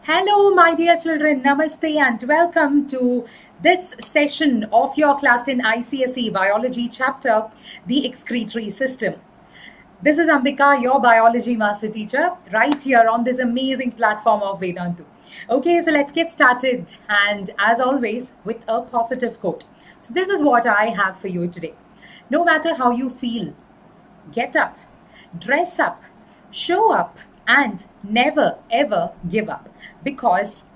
Hello, my dear children. Namaste and welcome to this session of your class in ICSE Biology chapter, the excretory system. This is Ambika, your biology master teacher, right here on this amazing platform of Vedantu. Okay, so let's get started. And as always, with a positive quote. So this is what I have for you today. No matter how you feel, get up, dress up, show up, and never ever give up. Because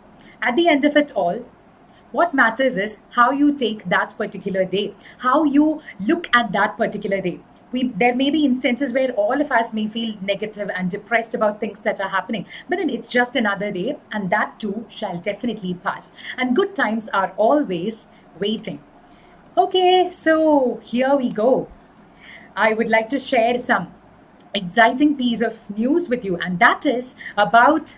at the end of it all, what matters is how you take that particular day, how you look at that particular day. There may be instances where all of us may feel negative and depressed about things that are happening, but then it's just another day, and that too shall definitely pass. And good times are always waiting. Okay, so here we go. I would like to share some exciting piece of news with you, and that is about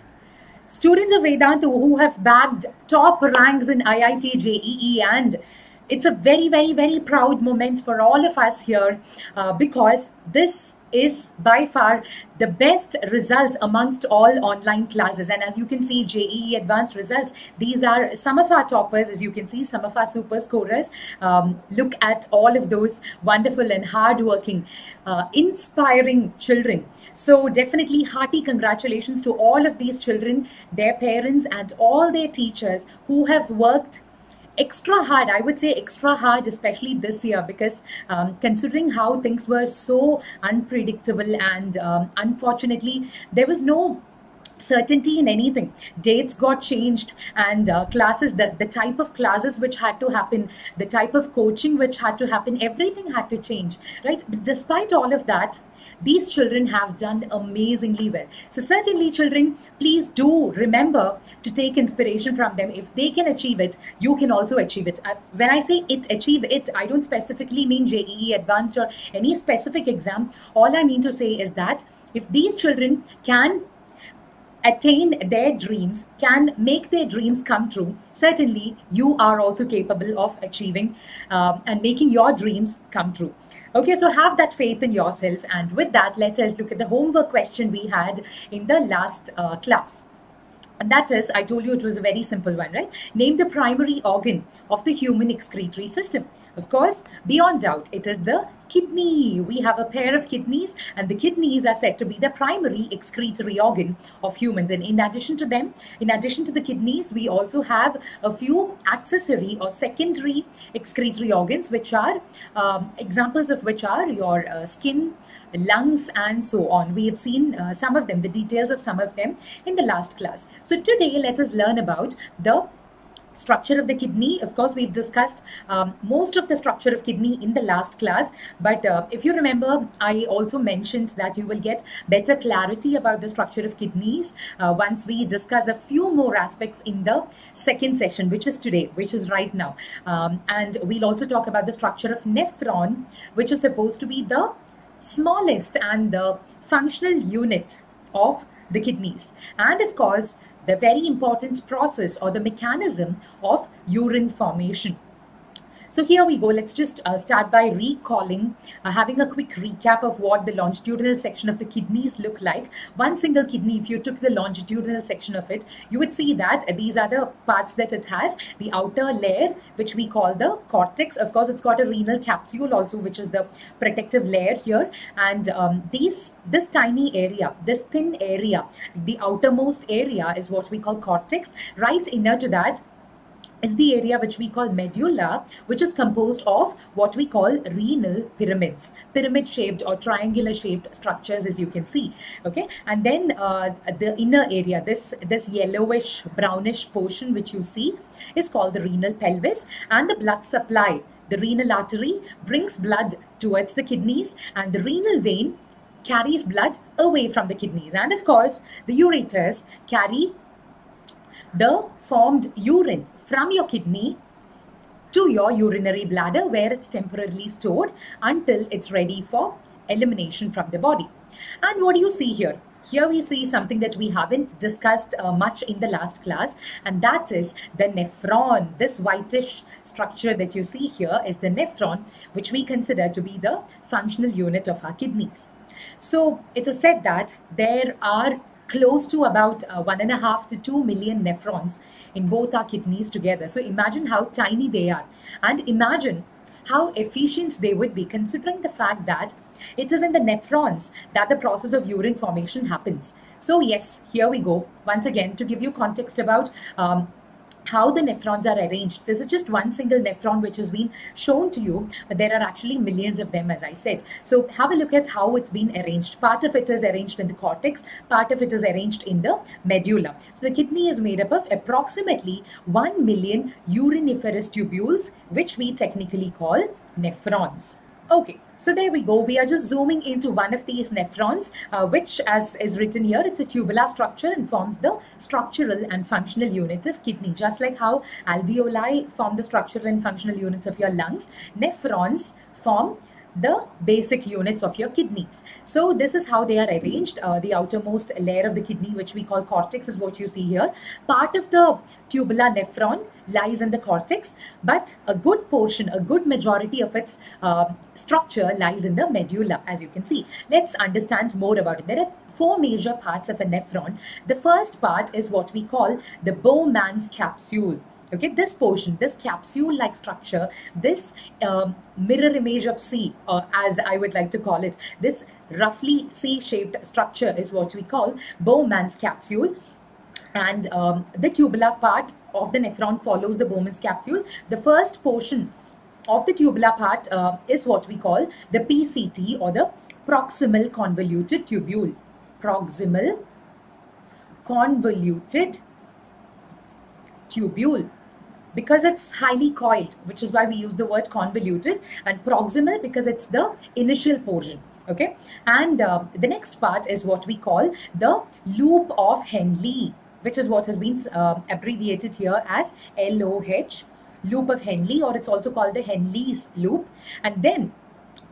students of Vedantu who have bagged top ranks in IIT JEE, and it's a very, very, very proud moment for all of us here because this is by far the best results amongst all online classes. And as you can see, JEE advanced results, these are some of our toppers, as you can see, some of our super scorers. Look at all of those wonderful and hardworking, inspiring children. So definitely hearty congratulations to all of these children, their parents, and all their teachers who have worked extra hard. I would say extra hard, especially this year, because considering how things were so unpredictable and unfortunately there was no certainty in anything. Dates got changed, and classes, the type of classes which had to happen, the type of coaching which had to happen, everything had to change, right? But despite all of that, these children have done amazingly well. So certainly, children, please do remember to take inspiration from them. If they can achieve it, you can also achieve it. When I say achieve it, I don't specifically mean JEE Advanced or any specific exam. All I mean to say is that if these children can attain their dreams, can make their dreams come true, certainly you are also capable of achieving and making your dreams come true. Okay, so have that faith in yourself. And with that, let us look at the homework question we had in the last class. And that is, I told you it was a very simple one, right? Name the primary organ of the human excretory system. Of course, beyond doubt, it is the kidney. We have a pair of kidneys, and the kidneys are said to be the primary excretory organ of humans. And in addition to them, in addition to the kidneys, we also have a few accessory or secondary excretory organs, which are examples of which are your skin, lungs, and so on. We have seen some of them, the details of some of them in the last class. So today, let us learn about the structure of the kidney. Of course, we've discussed most of the structure of kidney in the last class, but if you remember, I also mentioned that you will get better clarity about the structure of kidneys once we discuss a few more aspects in the second session, which is today, which is right now. And we'll also talk about the structure of nephron, which is supposed to be the smallest and the functional unit of the kidneys. And of course, the very important process or the mechanism of urine formation. So here we go. Let's just start by recalling, having a quick recap of what the longitudinal section of the kidneys look like. One single kidney, if you took the longitudinal section of it, you would see that these are the parts that it has. The outer layer, which we call the cortex. Of course, it's got a renal capsule also, which is the protective layer here. And this tiny area, this thin area, the outermost area is what we call cortex. Right inner to that is the area which we call medulla, which is composed of what we call renal pyramids, pyramid-shaped or triangular-shaped structures, as you can see. Okay, and then the inner area, this yellowish, brownish portion which you see, is called the renal pelvis, and the blood supply, the renal artery brings blood towards the kidneys, and the renal vein carries blood away from the kidneys, and of course, the ureters carry the formed urine from your kidney to your urinary bladder, where it's temporarily stored until it's ready for elimination from the body. And what do you see here? Here we see something that we haven't discussed much in the last class, and that is the nephron. This whitish structure that you see here is the nephron, which we consider to be the functional unit of our kidneys. So it is said that there are close to about 1.5 to 2 million nephrons in both our kidneys together. So imagine how tiny they are, and imagine how efficient they would be, considering the fact that it is in the nephrons that the process of urine formation happens. So yes, here we go. Once again, to give you context about how the nephrons are arranged. This is just one single nephron which has been shown to you, but there are actually millions of them, as I said. So have a look at how it's been arranged. Part of it is arranged in the cortex, part of it is arranged in the medulla. So the kidney is made up of approximately 1 million uriniferous tubules, which we technically call nephrons. Okay, so there we go. We are just zooming into one of these nephrons, which, as is written here, it's a tubular structure and forms the structural and functional unit of kidney. Just like how alveoli form the structural and functional units of your lungs, nephrons form the basic units of your kidneys. So this is how they are arranged. The outermost layer of the kidney, which we call cortex, is what you see here. Part of the tubular nephron lies in the cortex, but a good portion, a good majority of its structure lies in the medulla, as you can see. Let's understand more about it. There are 4 major parts of a nephron. The first part is what we call the Bowman's capsule. Okay, this portion, this capsule-like structure, this mirror image of C, as I would like to call it, this roughly C-shaped structure is what we call Bowman's capsule. And the tubular part of the nephron follows the Bowman's capsule. The first portion of the tubular part is what we call the PCT, or the proximal convoluted tubule. Proximal convoluted tubule, because it's highly coiled, which is why we use the word convoluted, and proximal because it's the initial portion. Okay, and the next part is what we call the loop of Henle, which is what has been abbreviated here as LOH, loop of Henle, or it's also called the Henle's loop. And then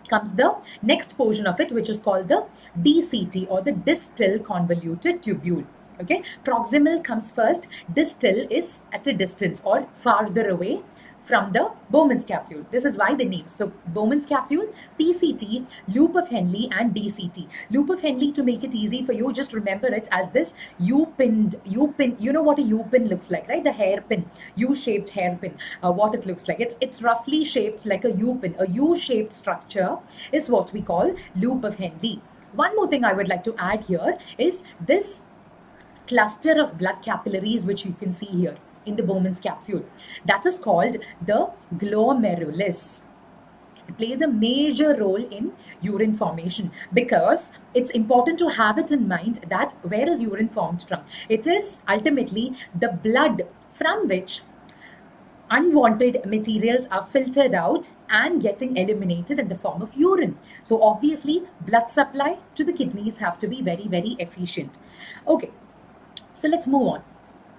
comes the next portion of it, which is called the DCT, or the distal convoluted tubule. Okay, proximal comes first, distal is at a distance or farther away from the Bowman's capsule. This is why the name. So Bowman's capsule, PCT, loop of Henle, and DCT. Loop of Henle, to make it easy for you, just remember it as this U-pin. You know what a U-pin looks like, right? The hairpin, U-shaped hairpin. What it looks like. It's roughly shaped like a U-pin. A U-shaped structure is what we call loop of Henle. One more thing I would like to add here is this cluster of blood capillaries, which you can see here in the Bowman's capsule. That is called the glomerulus. It plays a major role in urine formation, because it's important to have it in mind that where is urine formed from? It is ultimately the blood from which unwanted materials are filtered out and getting eliminated in the form of urine. So obviously, blood supply to the kidneys have to be very, very efficient. Okay, so let's move on.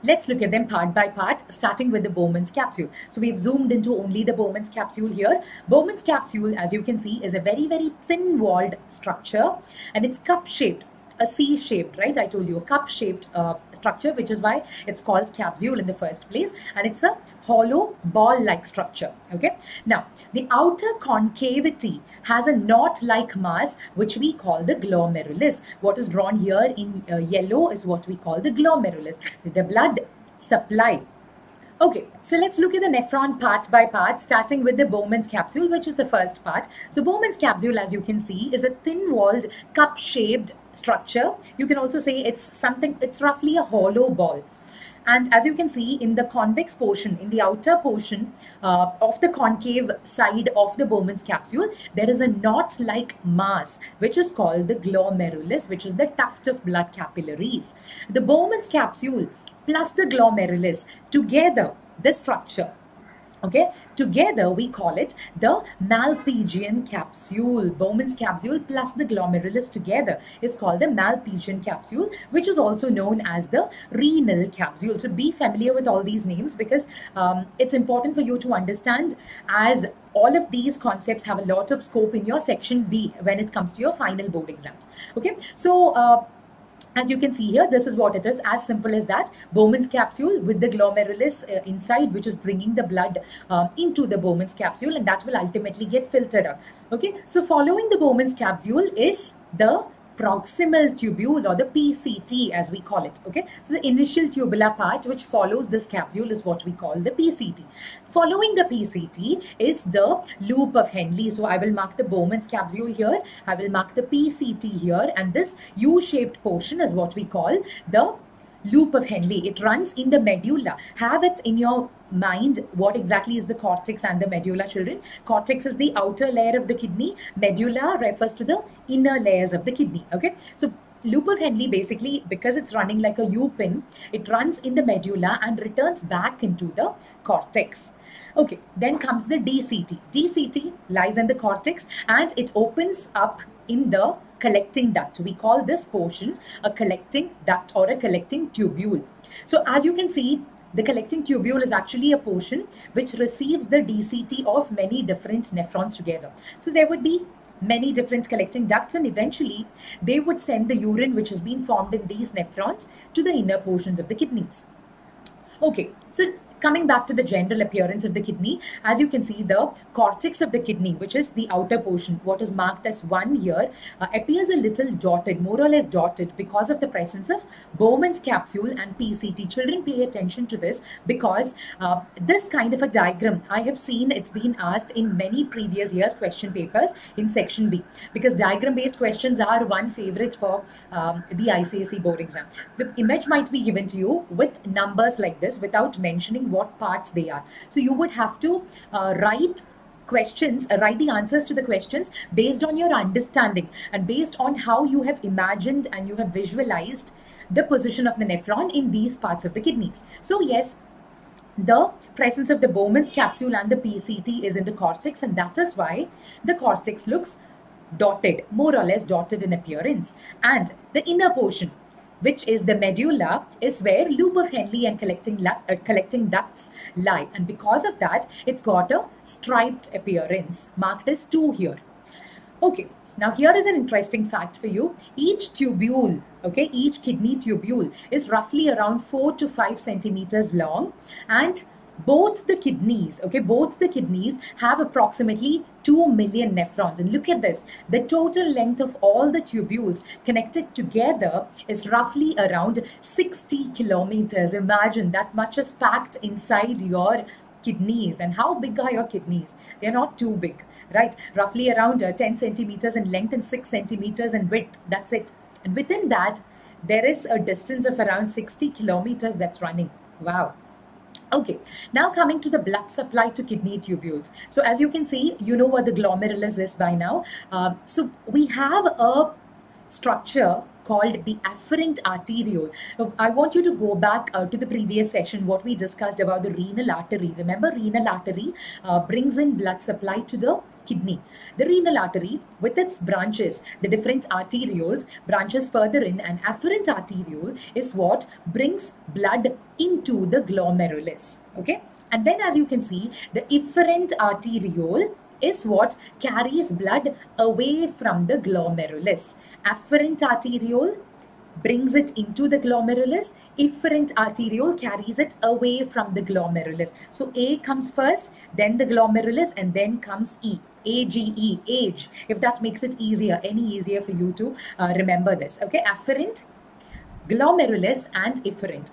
Let's look at them part by part, starting with the Bowman's capsule. So we've zoomed into only the Bowman's capsule here. Bowman's capsule, as you can see, is a very, very thin-walled structure, and it's cup-shaped, a C-shaped, right? I told you, a cup-shaped structure, which is why it's called capsule in the first place, and it's a hollow ball-like structure. Okay. Now, the outer concavity has a knot-like mass, which we call the glomerulus. What is drawn here in yellow is what we call the glomerulus, the blood supply. Okay, so let's look at the nephron part by part, starting with the Bowman's capsule, which is the first part. So Bowman's capsule, as you can see, is a thin-walled, cup-shaped structure. You can also say it's roughly a hollow ball. And as you can see in the convex portion, in the outer portion of the concave side of the Bowman's capsule, there is a knot-like mass, which is called the glomerulus, which is the tuft of blood capillaries. The Bowman's capsule plus the glomerulus, together, this structure, okay, together we call it the Malpighian capsule. Bowman's capsule plus the glomerulus together is called the Malpighian capsule, which is also known as the renal capsule. So be familiar with all these names, because it's important for you to understand, as all of these concepts have a lot of scope in your section B when it comes to your final board exams. Okay, so as you can see here, this is what it is, as simple as that. Bowman's capsule with the glomerulus inside, which is bringing the blood into the Bowman's capsule, and that will ultimately get filtered out. Okay, so following the Bowman's capsule is the proximal tubule, or the PCT as we call it. Okay, so the initial tubular part which follows this capsule is what we call the PCT. Following the PCT is the loop of Henle. So I will mark the Bowman's capsule here, I will mark the PCT here, and this U-shaped portion is what we call the loop of Henle. It runs in the medulla. Have it in your mind what exactly is the cortex and the medulla, children. Cortex is the outer layer of the kidney. Medulla refers to the inner layers of the kidney. Okay, so loop of Henle, basically, because it's running like a U-pin, it runs in the medulla and returns back into the cortex. Okay, then comes the DCT. DCT lies in the cortex and it opens up in the collecting duct. We call this portion a collecting duct or a collecting tubule. So as you can see, the collecting tubule is actually a portion which receives the DCT of many different nephrons together. So there would be many different collecting ducts, and eventually they would send the urine which has been formed in these nephrons to the inner portions of the kidneys. Okay, so coming back to the general appearance of the kidney, as you can see, the cortex of the kidney, which is the outer portion, what is marked as 1 here, appears a little dotted, more or less dotted, because of the presence of Bowman's capsule and PCT. Children, pay attention to this, because this kind of a diagram, I have seen it's been asked in many previous years' question papers in section B, because diagram-based questions are one favorite for the ICSE board exam. The image might be given to you with numbers like this without mentioning what parts they are. So you would have to write the answers to the questions based on your understanding and based on how you have imagined and you have visualized the position of the nephron in these parts of the kidneys. So yes, the presence of the Bowman's capsule and the PCT is in the cortex, and that is why the cortex looks dotted, more or less dotted in appearance. And the inner portion, which is the medulla, is where loop of Henle and collecting ducts lie. And because of that, it's got a striped appearance, marked as 2 here. Okay, now here is an interesting fact for you. Each tubule, okay, each kidney tubule is roughly around 4 to 5 centimeters long, and both the kidneys have approximately 2 million nephrons. And look at this, the total length of all the tubules connected together is roughly around 60 kilometers. Imagine that much is packed inside your kidneys. And how big are your kidneys? They're not too big, right? Roughly around 10 centimeters in length and 6 centimeters in width. That's it. And within that, there is a distance of around 60 kilometers that's running. Wow. Okay, now coming to the blood supply to kidney tubules. So as you can see, you know what the glomerulus is by now. So we have a structure called the afferent arteriole. I want you to go back to the previous session, what we discussed about the renal artery. Remember, renal artery brings in blood supply to the kidney. The renal artery, with its branches, the different arterioles, branches further in, and afferent arteriole is what brings blood into the glomerulus. Okay, and then as you can see, the efferent arteriole is what carries blood away from the glomerulus. Afferent arteriole brings it into the glomerulus. Efferent arteriole carries it away from the glomerulus. So A comes first, then the glomerulus, and then comes E. AGE, age, if that makes it easier, any easier for you to remember this. Okay, afferent, glomerulus, and efferent.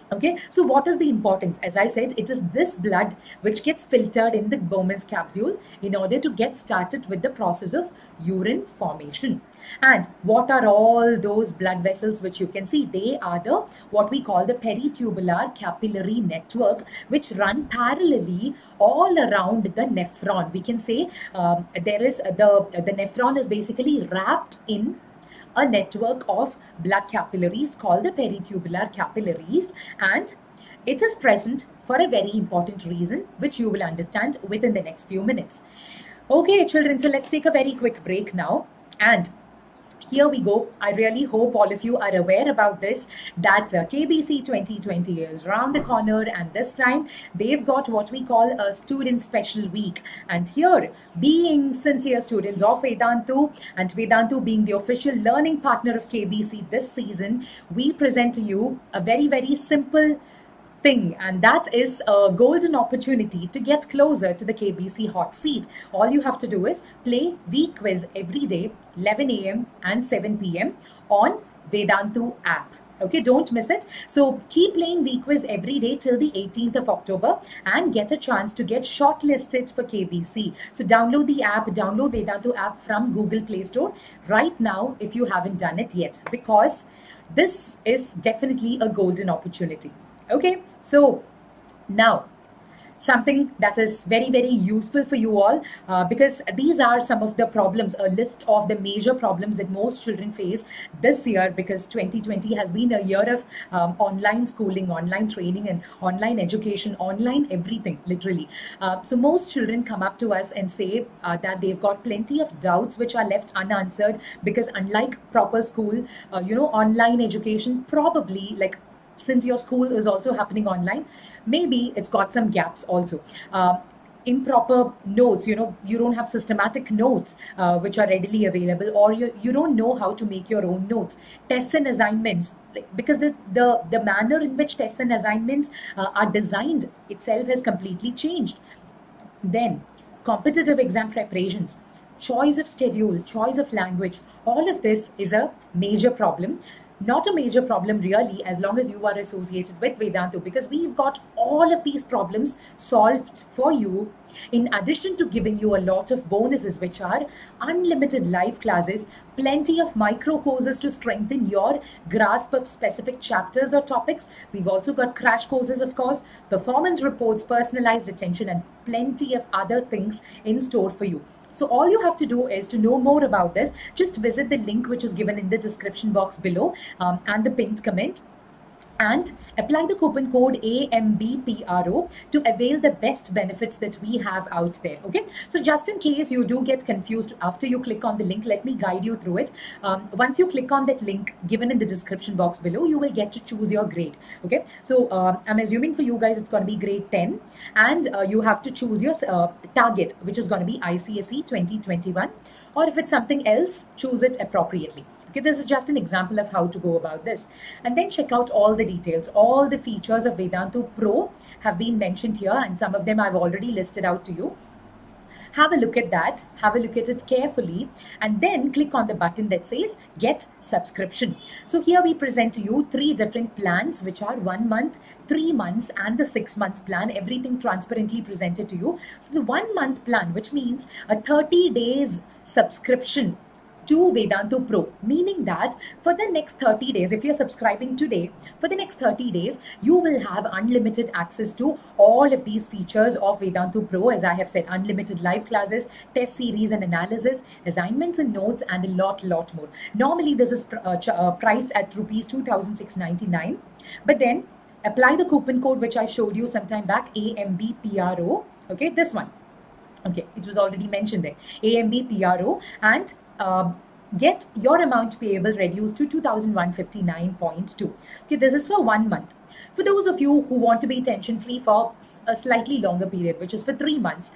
Okay, so what is the importance? As I said, it is this blood which gets filtered in the Bowman's capsule in order to get started with the process of urine formation. And what are all those blood vessels which you can see? They are the what we call the peritubular capillary network, which run parallelly all around the nephron. We can say there is the nephron is basically wrapped in a network of blood capillaries called the peritubular capillaries, and it is present for a very important reason which you will understand within the next few minutes. Okay, children, so let's take a very quick break now, and here we go. I really hope all of you are aware about this, that KBC 2020 is around the corner, and this time they've got what we call a student special week. And here, being sincere students of Vedantu, and Vedantu being the official learning partner of KBC this season, we present to you a very, very simple thing, and that is a golden opportunity to get closer to the KBC hot seat. All you have to do is play V-Quiz every day, 11 a.m. and 7 p.m. on Vedantu app. Okay, don't miss it. So keep playing V-Quiz every day till the 18th of October and get a chance to get shortlisted for KBC. So download the app, download Vedantu app from Google Play Store right now if you haven't done it yet, because this is definitely a golden opportunity. Okay, so now something that is very, very useful for you all, because these are some of the problems, a list of the major problems that most children face this year, because 2020 has been a year of online schooling, online training, and online education, online everything, literally. So most children come up to us and say that they've got plenty of doubts which are left unanswered, because unlike proper school, online education, probably, like, since your school is also happening online, maybe it's got some gaps also. Improper notes, you don't have systematic notes which are readily available, or you don't know how to make your own notes. Tests and assignments, because the manner in which tests and assignments are designed itself has completely changed. Then competitive exam preparations, choice of schedule, choice of language, all of this is a major problem. Not a major problem really, as long as you are associated with Vedantu, because we've got all of these problems solved for you, in addition to giving you a lot of bonuses, which are unlimited live classes, plenty of micro courses to strengthen your grasp of specific chapters or topics. We've also got crash courses, of course, performance reports, personalized attention, and plenty of other things in store for you. So all you have to do is, to know more about this, just visit the link which is given in the description box below and the pinned comment, and apply the coupon code AMBPRO to avail the best benefits that we have out there. Okay, so just in case you do get confused after you click on the link, let me guide you through it. Once you click on that link given in the description box below, you will get to choose your grade. Okay, so I'm assuming for you guys it's going to be grade 10, and you have to choose your target, which is going to be ICSE 2021, or if it's something else, choose it appropriately. Okay, this is just an example of how to go about this. And then check out all the details. All the features of Vedantu Pro have been mentioned here, and some of them I've already listed out to you. Have a look at that, have a look at it carefully, and then click on the button that says Get Subscription. So here we present to you 3 different plans, which are 1 month, 3 months, and the 6 months plan, everything transparently presented to you. So the 1 month plan, which means a 30 days subscription to Vedantu Pro, meaning that for the next 30 days, if you're subscribing today, for the next 30 days, you will have unlimited access to all of these features of Vedantu Pro. As I have said, unlimited live classes, test series and analysis, assignments and notes, and a lot more. Normally, this is priced at rupees 2,699, but then apply the coupon code which I showed you sometime back, AMBPRO. Okay, this one. Okay, it was already mentioned there, AMBPRO, and get your amount payable reduced to 2,159.2. Okay, this is for 1 month. For those of you who want to be tension-free for a slightly longer period, which is for 3 months,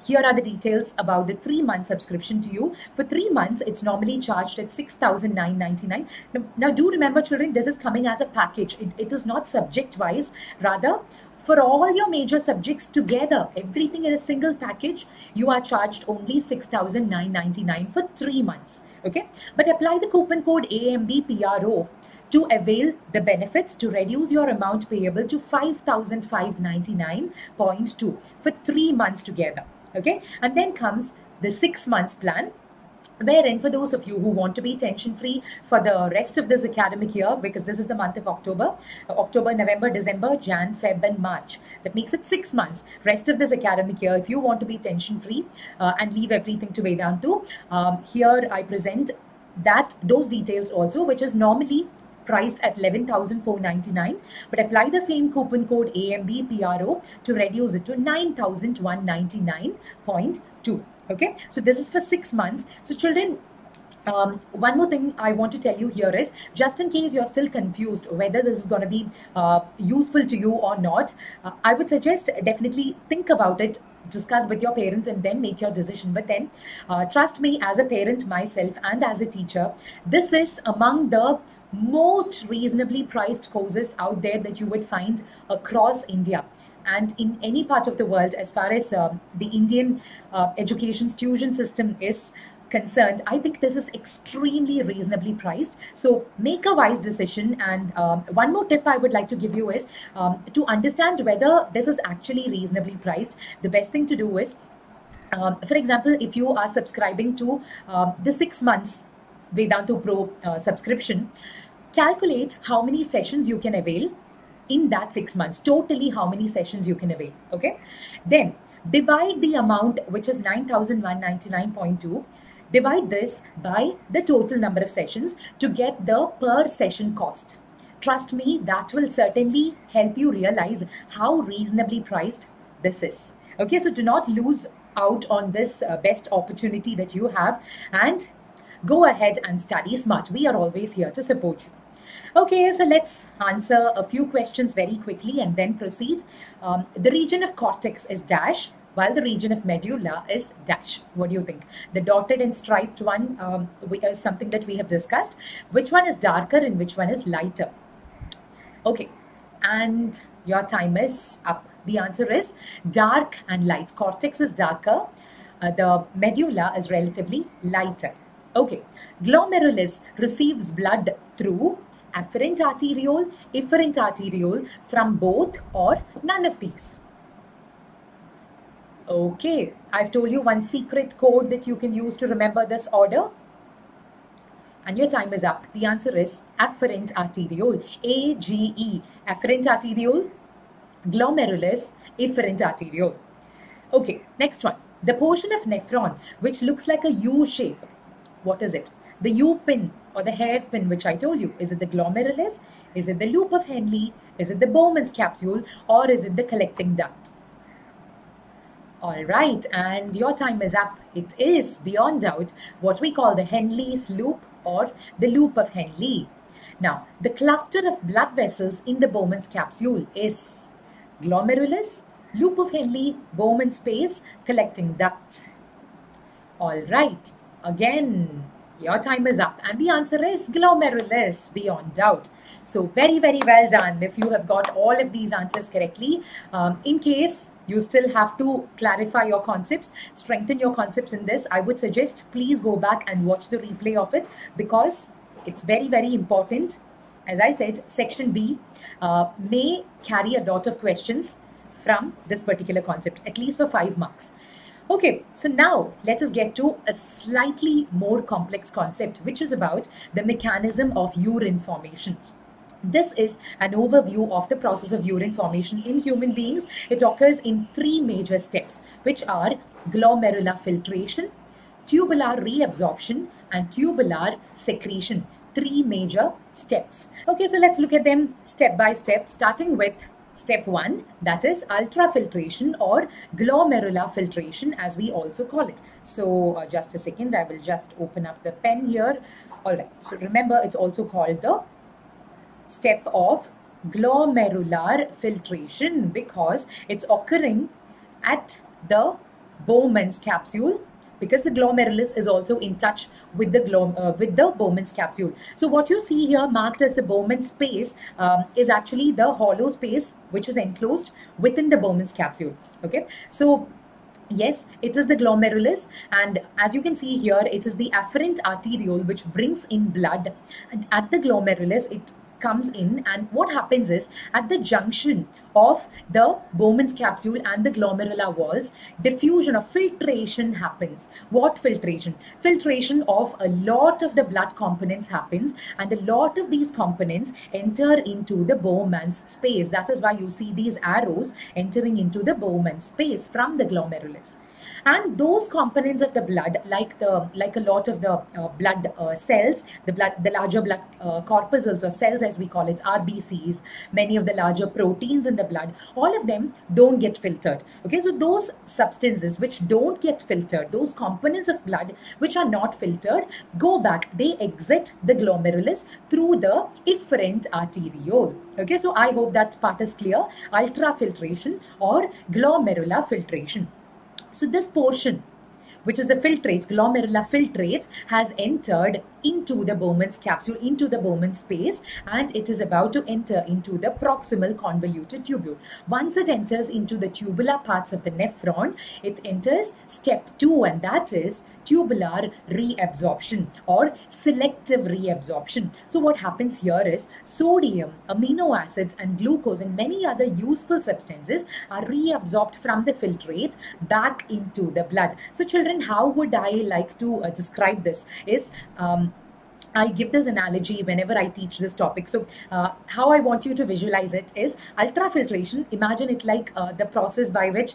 here are the details about the 3-month subscription to you. For 3 months, it's normally charged at 6,999. Now, do remember, children, this is coming as a package. It is not subject-wise. Rather, for all your major subjects together, everything in a single package, you are charged only 6,999 for 3 months. Okay, but apply the coupon code AMBPRO to avail the benefits to reduce your amount payable to 5,599.2 for 3 months together. Okay, and then comes the 6 months plan, wherein for those of you who want to be tension-free for the rest of this academic year, because this is the month of October, November, December, Jan, Feb, and March. That makes it 6 months. Rest of this academic year, if you want to be tension-free and leave everything to Vedantu, here I present those details also, which is normally priced at 11,499, but apply the same coupon code AMBPRO to reduce it to 9,199.2. Okay, so this is for 6 months. So children, one more thing I want to tell you here is, just in case you're still confused whether this is going to be useful to you or not, I would suggest definitely think about it, discuss with your parents, and then make your decision. But then trust me, as a parent myself and as a teacher, this is among the most reasonably priced courses out there that you would find across India and in any part of the world as far as the Indian education tuition system is concerned. I think this is extremely reasonably priced. So make a wise decision. And one more tip I would like to give you is to understand whether this is actually reasonably priced. The best thing to do is, for example, if you are subscribing to the 6 months Vedantu Pro subscription, calculate how many sessions you can avail in that 6 months, totally how many sessions you can avail. Okay, then divide the amount, which is 9,199.2, divide this by the total number of sessions to get the per session cost. Trust me, that will certainly help you realize how reasonably priced this is. Okay, so do not lose out on this best opportunity that you have, and go ahead and study smart. We are always here to support you. Okay, so let's answer a few questions very quickly and then proceed. The region of cortex is dash, while the region of medulla is dash. What do you think? The dotted and striped one is something that we have discussed. Which one is darker and which one is lighter? Okay, and your time is up. The answer is dark and light. Cortex is darker. The medulla is relatively lighter. Okay, glomerulus receives blood through afferent arteriole, efferent arteriole, from both or none of these. Okay, I've told you one secret code that you can use to remember this order. And your time is up. The answer is afferent arteriole, AGE, afferent arteriole, glomerulus, efferent arteriole. Okay, next one. The portion of nephron which looks like a U shape, what is it? The U pin or the hairpin which I told you. Is it the glomerulus? Is it the loop of Henle? Is it the Bowman's capsule? Or is it the collecting duct? All right, and your time is up. It is, beyond doubt, what we call the Henle's loop or the loop of Henle. Now, the cluster of blood vessels in the Bowman's capsule is glomerulus, loop of Henle, Bowman space, collecting duct. All right, again, your time is up, and the answer is glomerulus, beyond doubt. So very, very well done if you have got all of these answers correctly. In case you still have to clarify your concepts, strengthen your concepts in this, I would suggest please go back and watch the replay of it, because it's very, very important. As I said, section B may carry a lot of questions from this particular concept, at least for 5 marks. Okay, so now let us get to a slightly more complex concept, which is about the mechanism of urine formation. This is an overview of the process of urine formation in human beings. It occurs in 3 major steps, which are glomerular filtration, tubular reabsorption, and tubular secretion. 3 major steps. Okay, so let's look at them step by step, starting with step 1, that is ultrafiltration or glomerular filtration, as we also call it. So just a second, I will just open up the pen here. All right, so remember, it's also called the step of glomerular filtration because it's occurring at the Bowman's capsule, because the glomerulus is also in touch with the Bowman's capsule. So what you see here marked as the Bowman space is actually the hollow space which is enclosed within the Bowman's capsule. Okay, so yes, it is the glomerulus, and as you can see here, it is the afferent arteriole which brings in blood, and at the glomerulus it comes in, and what happens is at the junction of the Bowman's capsule and the glomerular walls, diffusion or filtration happens. What filtration? Filtration of a lot of the blood components happens, and a lot of these components enter into the Bowman's space. That is why you see these arrows entering into the Bowman's space from the glomerulus. And those components of the blood, like a lot of the blood cells, the larger blood corpuscles or cells as we call it, RBCs, many of the larger proteins in the blood, all of them don't get filtered. Okay, so those substances which don't get filtered, those components of blood which are not filtered, go back. They exit the glomerulus through the efferent arteriole. Okay, so I hope that part is clear. Ultrafiltration or glomerular filtration. So this portion which is the filtrate, glomerular filtrate, has entered into the Bowman's capsule, into the Bowman space, and it is about to enter into the proximal convoluted tubule. Once it enters into the tubular parts of the nephron, it enters step 2, and that is tubular reabsorption or selective reabsorption. So what happens here is sodium, amino acids, and glucose and many other useful substances are reabsorbed from the filtrate back into the blood. So children, how would I like to describe this is, I give this analogy whenever I teach this topic. So how I want you to visualize it is ultrafiltration. Imagine it like the process by which,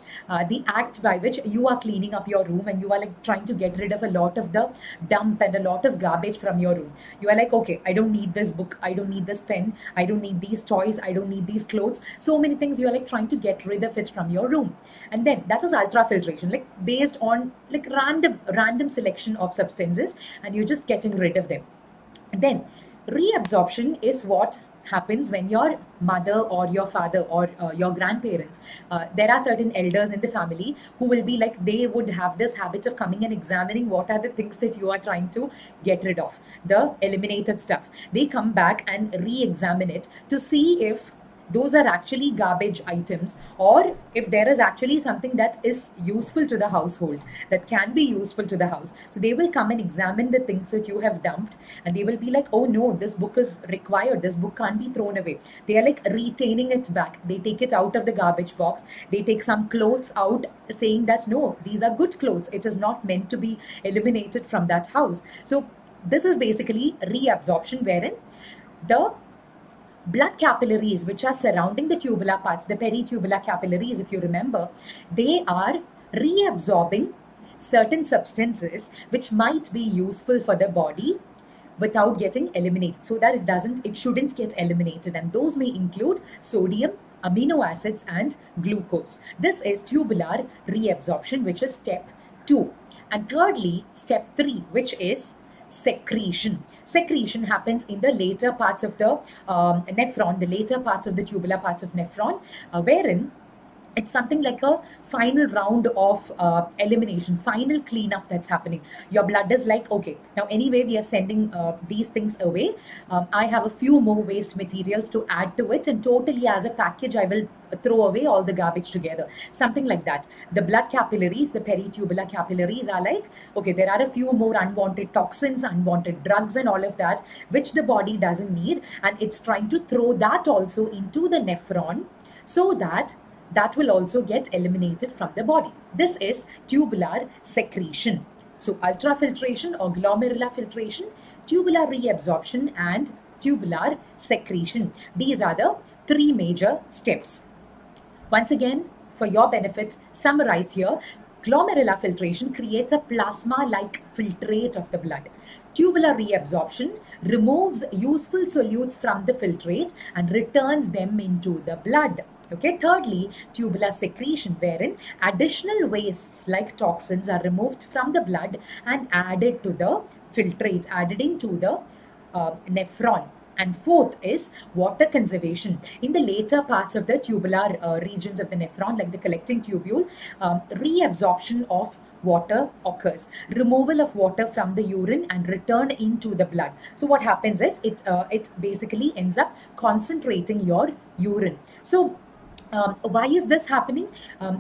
the act by which you are cleaning up your room and you are like trying to get rid of a lot of the dump and a lot of garbage from your room. You are like, okay, I don't need this book, I don't need this pen, I don't need these toys, I don't need these clothes. So many things you are like trying to get rid of it from your room. And then that is ultrafiltration, like based on like random selection of substances, and you're just getting rid of them. Then reabsorption is what happens when your mother or your father or your grandparents, there are certain elders in the family who will be like, they would have this habit of coming and examining what are the things that you are trying to get rid of, the eliminated stuff. They come back and re-examine it to see if those are actually garbage items, or if there is actually something that is useful to the household, that can be useful to the house. So they will come and examine the things that you have dumped, and they will be like, oh no, this book is required, this book can't be thrown away. They are like retaining it back. They take it out of the garbage box. They take some clothes out, saying that no, these are good clothes, it is not meant to be eliminated from that house. So this is basically reabsorption, wherein the blood capillaries which are surrounding the tubular parts, the peritubular capillaries, if you remember, they are reabsorbing certain substances which might be useful for the body without getting eliminated, so that it shouldn't get eliminated, and those may include sodium, amino acids, and glucose. This is tubular reabsorption, which is step 2. And thirdly, step 3, which is secretion. Secretion happens in the later parts of the nephron, the later parts of the tubular parts of nephron, wherein it's something like a final round of elimination, final cleanup that's happening. Your blood is like, okay, now anyway, we are sending these things away. I have a few more waste materials to add to it, and totally as a package, I will throw away all the garbage together. Something like that. The blood capillaries, the peritubular capillaries are like, okay, there are a few more unwanted toxins, unwanted drugs and all of that, which the body doesn't need. And it's trying to throw that also into the nephron so that will also get eliminated from the body. This is tubular secretion. So ultrafiltration or glomerular filtration, tubular reabsorption, and tubular secretion. These are the 3 major steps. Once again, for your benefit, summarized here, glomerular filtration creates a plasma-like filtrate of the blood. Tubular reabsorption removes useful solutes from the filtrate and returns them into the blood. Okay. Thirdly, tubular secretion, wherein additional wastes like toxins are removed from the blood and added to the filtrate, added into the nephron. And fourth is water conservation. In the later parts of the tubular regions of the nephron, like the collecting tubule, reabsorption of water occurs, removal of water from the urine and return into the blood. So what happens is it basically ends up concentrating your urine. So why is this happening?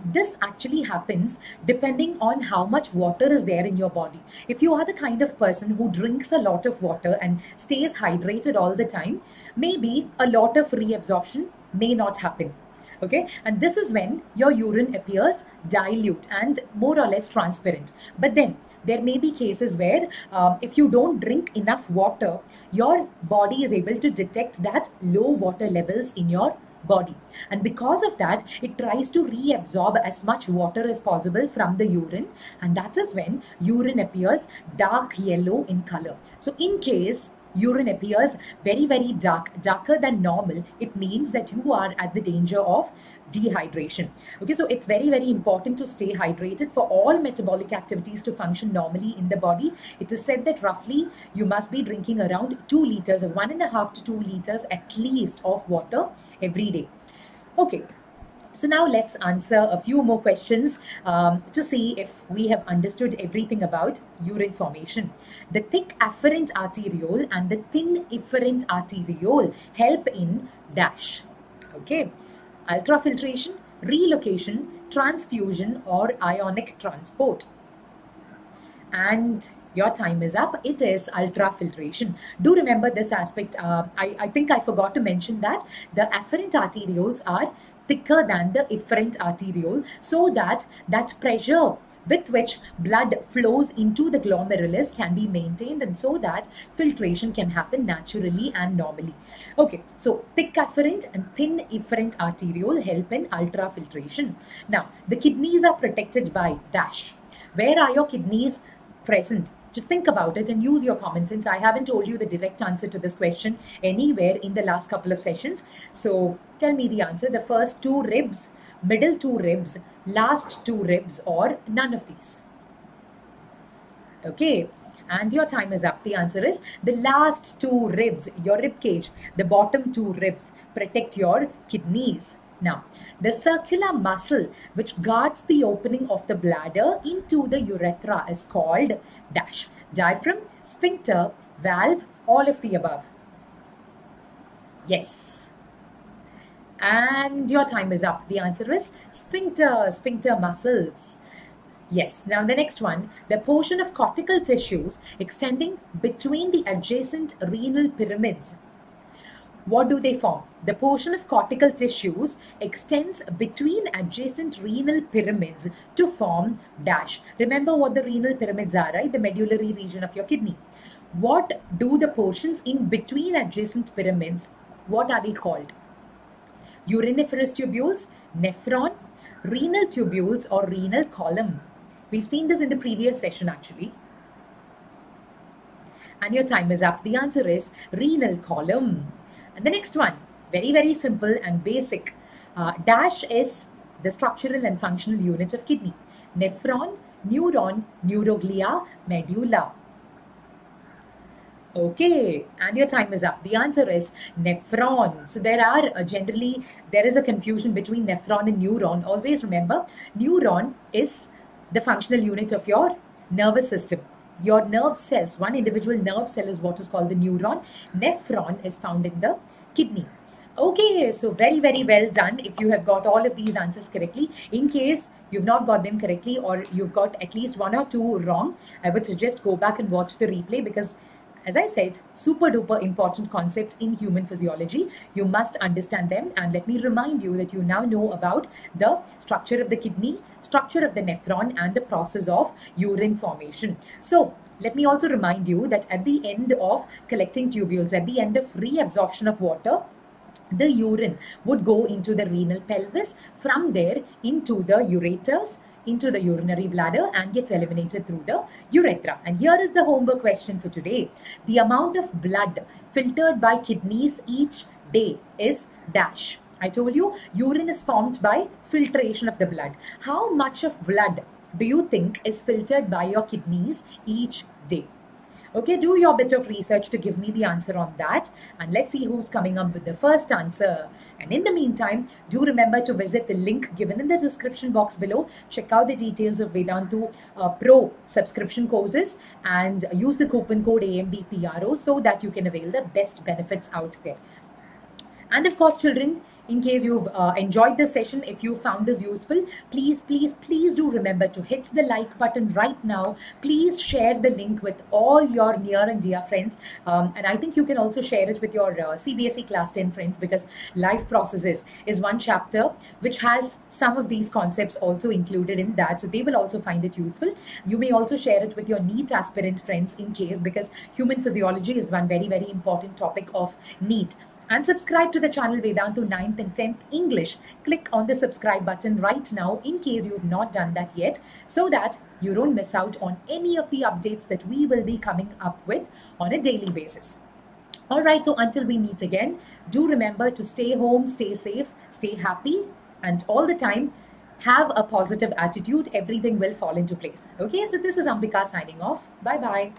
This actually happens depending on how much water is there in your body. If you are the kind of person who drinks a lot of water and stays hydrated all the time, maybe a lot of reabsorption may not happen. Okay, and this is when your urine appears dilute and more or less transparent. But then there may be cases where if you don't drink enough water, your body is able to detect that low water levels in your body, and because of that it tries to reabsorb as much water as possible from the urine, and that is when urine appears dark yellow in color. So in case urine appears very, very dark, darker than normal, it means that you are at the danger of dehydration. Okay, so it's very, very important to stay hydrated for all metabolic activities to function normally in the body. It is said that roughly you must be drinking around 2 liters, or 1.5 to 2 liters at least of water every day. Okay, So now let's answer a few more questions to see if we have understood everything about urine formation. The thick afferent arteriole and the thin efferent arteriole help in dash. Okay, ultrafiltration, relocation, transfusion, or ionic transport. And your time is up. It is ultrafiltration. Do remember this aspect. I think I forgot to mention that the afferent arterioles are thicker than the efferent arteriole, so that that pressure with which blood flows into the glomerulus can be maintained, and so that filtration can happen naturally and normally. Okay, so thick afferent and thin efferent arteriole help in ultrafiltration. Now, the kidneys are protected by dash. Where are your kidneys present? Just think about it and use your common sense. I haven't told you the direct answer to this question anywhere in the last couple of sessions. So tell me the answer. The first two ribs, middle two ribs, last two ribs, or none of these. Okay, and your time is up. The answer is the last two ribs, your rib cage, the bottom two ribs protect your kidneys. Now, the circular muscle which guards the opening of the bladder into the urethra is called dash. Diaphragm, sphincter, valve, all of the above. Yes. And your time is up. The answer is sphincter muscles. Yes. Now the next one, the portion of cortical tissues extending between the adjacent renal pyramids. What do they form? The portion of cortical tissues extends between adjacent renal pyramids to form dash. Remember what the renal pyramids are, right? The medullary region of your kidney. What do the portions in between adjacent pyramids, what are they called? Uriniferous tubules, nephron, renal tubules, or renal column. We've seen this in the previous session actually. And your time is up. The answer is renal column. And the next one, very, very simple and basic. Dash is the structural and functional units of kidney. Nephron, neuron, neuroglia, medulla. Okay, and your time is up. The answer is nephron. So there is a confusion between nephron and neuron. Always remember, neuron is the functional unit of your nervous system. Your nerve cells, one individual nerve cell is what is called the neuron. Nephron is found in the kidney. Okay, so very, very well done if you have got all of these answers correctly. In case you've not got them correctly or you've got at least one or two wrong, I would suggest go back and watch the replay because, as I said, super duper important concept in human physiology. You must understand them. And let me remind you that you now know about the structure of the kidney, structure of the nephron, and the process of urine formation. So let me also remind you that at the end of collecting tubules, at the end of reabsorption of water, the urine would go into the renal pelvis, from there into the ureters, into the urinary bladder, and gets eliminated through the urethra. And here is the homework question for today. The amount of blood filtered by kidneys each day is dash. I told you urine is formed by filtration of the blood. How much of blood do you think is filtered by your kidneys each day? Okay, do your bit of research to give me the answer on that, and let's see who's coming up with the first answer. And in the meantime, do remember to visit the link given in the description box below. Check out the details of Vedantu Pro subscription courses and use the coupon code AMBPRO so that you can avail the best benefits out there. And of course, children, in case you've enjoyed this session, if you found this useful, please do remember to hit the like button right now. Please share the link with all your near and dear friends. And I think you can also share it with your CBSE Class 10 friends, because Life Processes is one chapter which has some of these concepts also included in that. So they will also find it useful. You may also share it with your NEET aspirant friends in case, because human physiology is one very, very important topic of NEET. And subscribe to the channel Vedantu 9th and 10th English. Click on the subscribe button right now in case you've not done that yet, so that you don't miss out on any of the updates that we will be coming up with on a daily basis. All right, so until we meet again, do remember to stay home, stay safe, stay happy, and all the time have a positive attitude. Everything will fall into place. Okay, so this is Ambika signing off. Bye-bye.